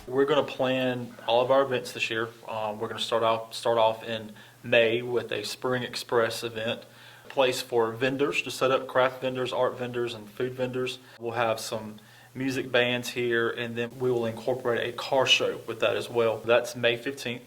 We're going to plan all of our events this year. We're going to start off in May with a Spring Express event, a place for vendors to set up, craft vendors, art vendors, and food vendors. We'll have some music bands here, and then we will incorporate a car show with that as well. That's May 15th.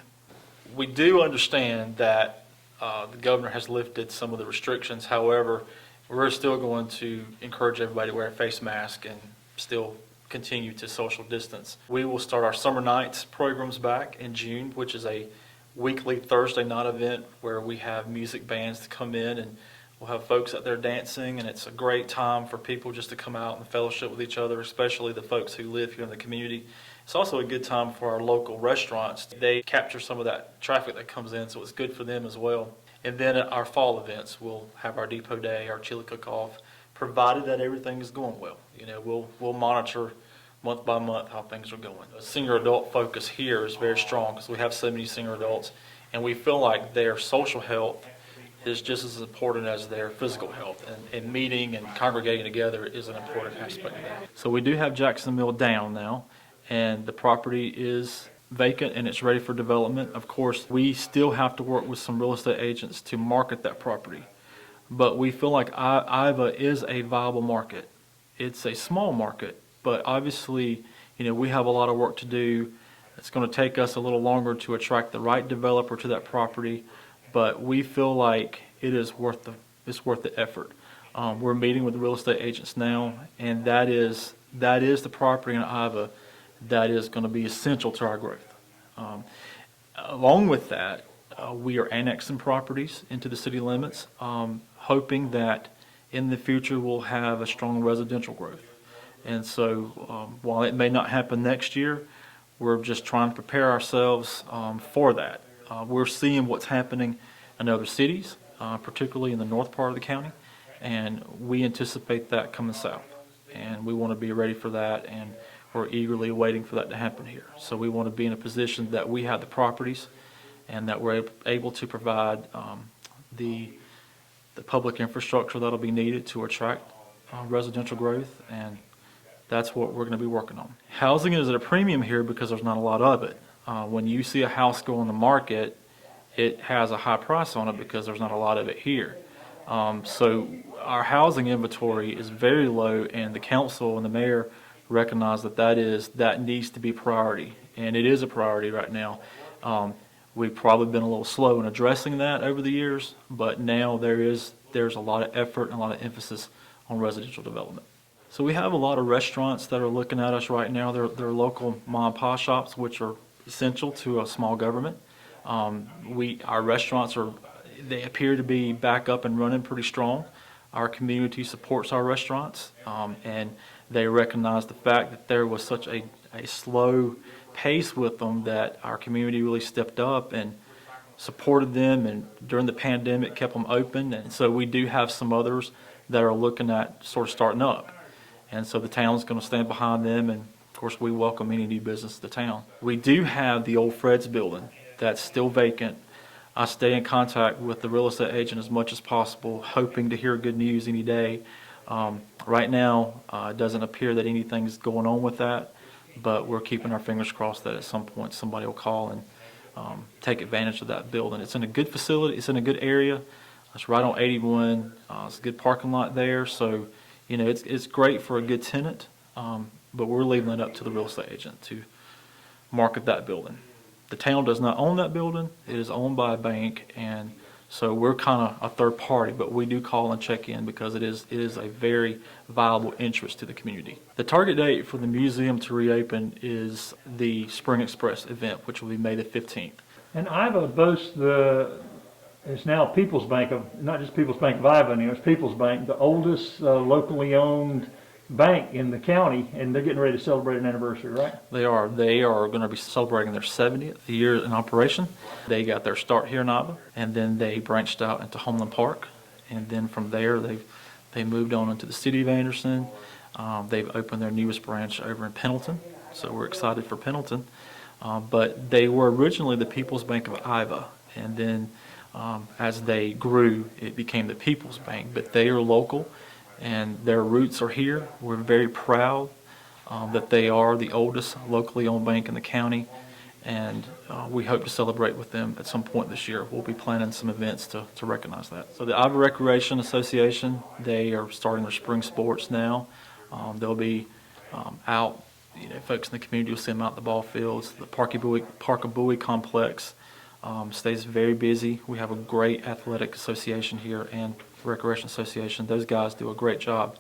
We do understand that the governor has lifted some of the restrictions. However, we're still going to encourage everybody to wear a face mask and still continue to social distance. We will start our summer nights programs back in June, which is a weekly Thursday night event where we have music bands to come in, and we'll have folks out there dancing, and it's a great time for people just to come out and fellowship with each other, especially the folks who live here in the community. It's also a good time for our local restaurants. They capture some of that traffic that comes in, so it's good for them as well. And then at our fall events, we'll have our Depot Day, our chili cook-off, provided that everything is going well. You know, we'll monitor month by month how things are going. The senior adult focus here is very strong because we have so many senior adults, and we feel like their social health is just as important as their physical health, and meeting and congregating together is an important aspect of that. So we do have Jackson Mill down now, and the property is vacant and it's ready for development. Of course, we still have to work with some real estate agents to market that property, but we feel like Iva is a viable market. It's a small market, but obviously, you know, we have a lot of work to do. It's going to take us a little longer to attract the right developer to that property, but we feel like it is worth the effort. We're meeting with the real estate agents now, and that is the property in Iva that is going to be essential to our growth. Along with that, we are annexing properties into the city limits, hoping that in the future we'll have a strong residential growth. And so while it may not happen next year, we're just trying to prepare ourselves for that. We're seeing what's happening in other cities, particularly in the north part of the county, and we anticipate that coming south. And we want to be ready for that, and we're eagerly waiting for that to happen here. So we want to be in a position that we have the properties and that we're able to provide the public infrastructure that'll be needed to attract residential growth, and that's what we're going to be working on. Housing is at a premium here because there's not a lot of it. When you see a house go on the market, it has a high price on it because there's not a lot of it here. So our housing inventory is very low, and the council and the mayor recognize that needs to be priority, and it is a priority right now. We've probably been a little slow in addressing that over the years, but now there's a lot of effort and a lot of emphasis on residential development. So we have a lot of restaurants that are looking at us right now. They're local mom and pop shops, which are essential to a small government. Our restaurants they appear to be back up and running pretty strong. Our community supports our restaurants, and they recognize the fact that there was such a slow pace with them, that our community really stepped up and supported them, and during the pandemic kept them open. And so we do have some others that are looking at sort of starting up. And so the town's going to stand behind them, and of course we welcome any new business to town. We do have the old Fred's building that's still vacant. I stay in contact with the real estate agent as much as possible, hoping to hear good news any day. Right now, it doesn't appear that anything's going on with that, but we're keeping our fingers crossed that at some point somebody will call and take advantage of that building. It's in a good facility. It's in a good area. It's right on 81. It's a good parking lot there. So, you know, it's great for a good tenant, but we're leaving it up to the real estate agent to market that building. The town does not own that building. It is owned by a bank, and so we're kind of a third party, but we do call and check in because it is a very viable interest to the community. The target date for the museum to reopen is the Spring Express event, which will be May the 15th. And Iva boasts it's now People's Bank of, not just People's Bank of Iva anymore, it's People's Bank, the oldest locally owned bank in the county, and they're getting ready to celebrate an anniversary, right? They are going to be celebrating their 70th year in operation. They got their start here in Iva, and then they branched out into Homeland Park, and then from there they moved on into the city of Anderson. They've opened their newest branch over in Pendleton, so we're excited for Pendleton. But they were originally the People's Bank of Iva, and then as they grew, it became the People's Bank. But they are local, and their roots are here. We're very proud that they are the oldest locally owned bank in the county, and we hope to celebrate with them at some point this year. We'll be planning some events to recognize that. So the Iva Recreation Association, they are starting their spring sports now. They'll be out, folks in the community will see them out in the ball fields. The Park-A-Bowie complex stays very busy. We have a great athletic association here and recreation association. Those guys do a great job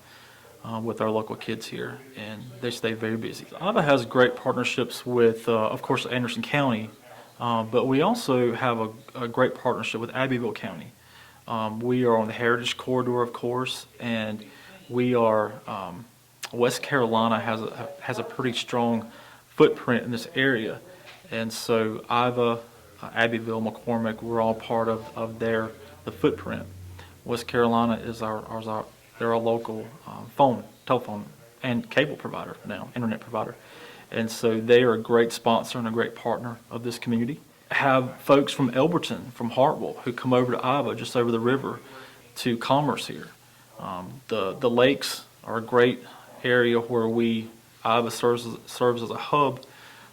with our local kids here, and they stay very busy. Iva has great partnerships with, of course, Anderson County, but we also have a great partnership with Abbeville County. We are on the Heritage Corridor, of course, and we are, West Carolina has a pretty strong footprint in this area, and so Iva, Abbeville, McCormick, we're all part of the footprint. West Carolina is they're a local telephone, and cable provider now, internet provider. And so they are a great sponsor and a great partner of this community. Have folks from Elberton, from Hartwell, who come over to Iva, just over the river, to commerce here. The lakes are a great area where Iva serves as a hub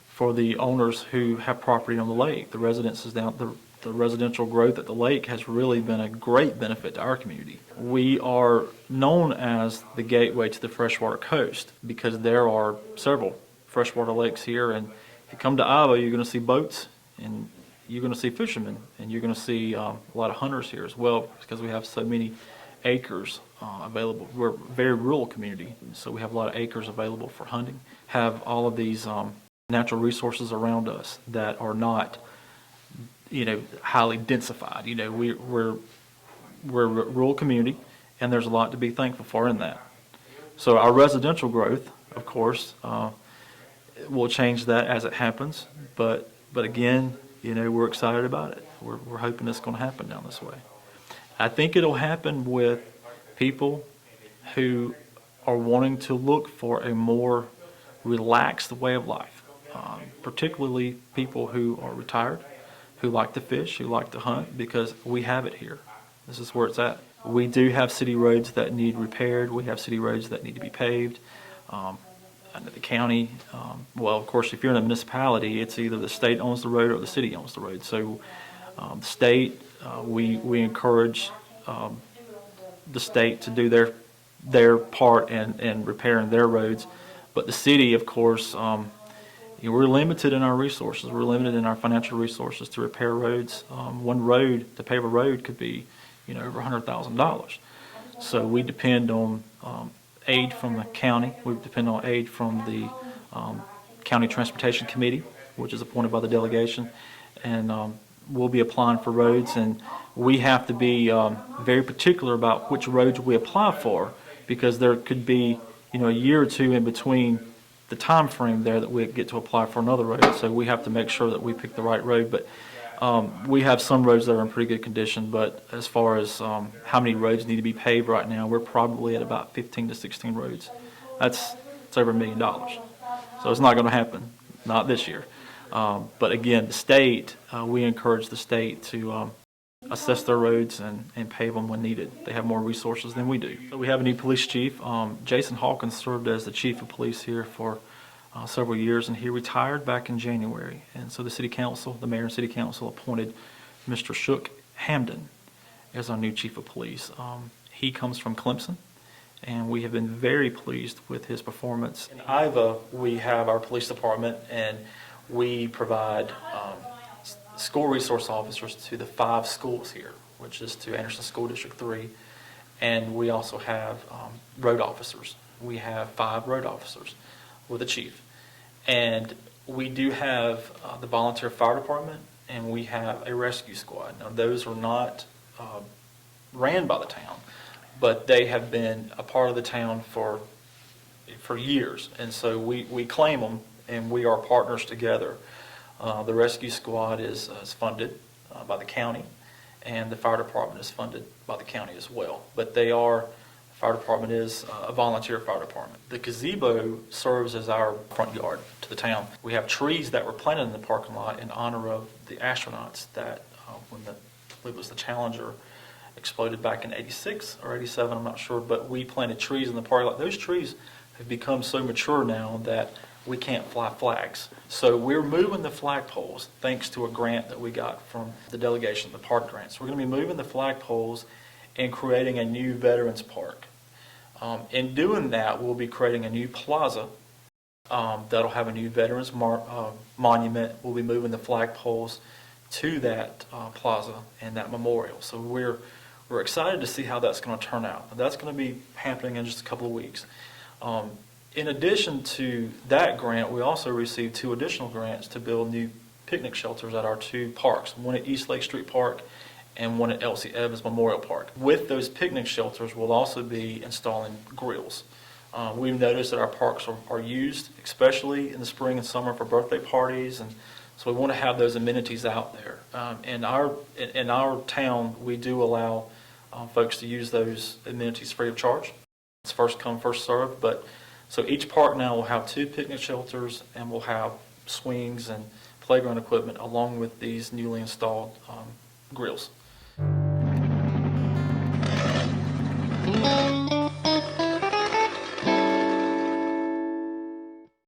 for the owners who have property on the lake. The residences the residential growth at the lake has really been a great benefit to our community. We are known as the gateway to the freshwater coast because there are several freshwater lakes here, and if you come to Iva, you're going to see boats, and you're going to see fishermen, and you're going to see a lot of hunters here as well because we have so many acres available. We're a very rural community, so we have a lot of acres available for hunting. Have all of these natural resources around us that are not highly densified. We're a rural community, and there's a lot to be thankful for in that. So our residential growth, of course, will change that as it happens. But again, we're excited about it. We're hoping it's going to happen down this way. I think it'll happen with people who are wanting to look for a more relaxed way of life, particularly people who are retired, who like to fish, who like to hunt, because we have it here. This is where it's at. We do have city roads that need repaired. We have city roads that need to be paved. Under the county, well, of course, if you're in a municipality, it's either the state owns the road or the city owns the road. So the state, we encourage the state to do their part in repairing their roads. But the city, of course, we're limited in our resources. We're limited in our financial resources to repair roads. One road, to pave a road, could be, over $100,000. So we depend on aid from the county. We depend on aid from the County Transportation Committee, which is appointed by the delegation, and we'll be applying for roads. And we have to be very particular about which roads we apply for, because there could be, a year or two in between the time frame there that we get to apply for another road. So we have to make sure that we pick the right road. But we have some roads that are in pretty good condition, but as far as how many roads need to be paved right now, we're probably at about 15 to 16 roads. It's over $1 million. So it's not going to happen, not this year. But again, the state, we encourage the state to assess their roads and pave them when needed. They have more resources than we do. So we have a new police chief. Jason Hawkins served as the chief of police here for several years, and he retired back in January. And so the city council, the mayor and city council, appointed Mr. Shook Hamden as our new chief of police. He comes from Clemson, and we have been very pleased with his performance. In Iva, we have our police department, and we provide school resource officers to the 5 schools here, which is to Anderson School District 3, and we also have road officers. We have 5 road officers with a chief, and we do have the volunteer fire department, and we have a rescue squad. Now those are not ran by the town, but they have been a part of the town for years, and so we claim them, and we are partners together. The rescue squad is funded by the county, and the fire department is funded by the county as well. But the fire department is a volunteer fire department. The gazebo serves as our front yard to the town. We have trees that were planted in the parking lot in honor of the astronauts that when I believe it was the Challenger exploded back in 86 or 87, I'm not sure, but we planted trees in the parking lot. Those trees have become so mature now that we can't fly flags. So we're moving the flagpoles thanks to a grant that we got from the delegation, the park grants. We're going to be moving the flagpoles and creating a new Veterans Park. In doing that, we'll be creating a new plaza that'll have a new Veterans Monument. We'll be moving the flagpoles to that plaza and that memorial. So we're excited to see how that's going to turn out. That's going to be happening in just a couple of weeks. In addition to that grant, we also received 2 additional grants to build new picnic shelters at our 2 parks, one at East Lake Street Park and one at Elsie Evans Memorial Park. With those picnic shelters, we'll also be installing grills. We've noticed that our parks are used, especially in the spring and summer, for birthday parties, and so we want to have those amenities out there. In our town, we do allow folks to use those amenities free of charge. It's first come, first served, but so each park now will have 2 picnic shelters, and we'll have swings and playground equipment along with these newly installed grills.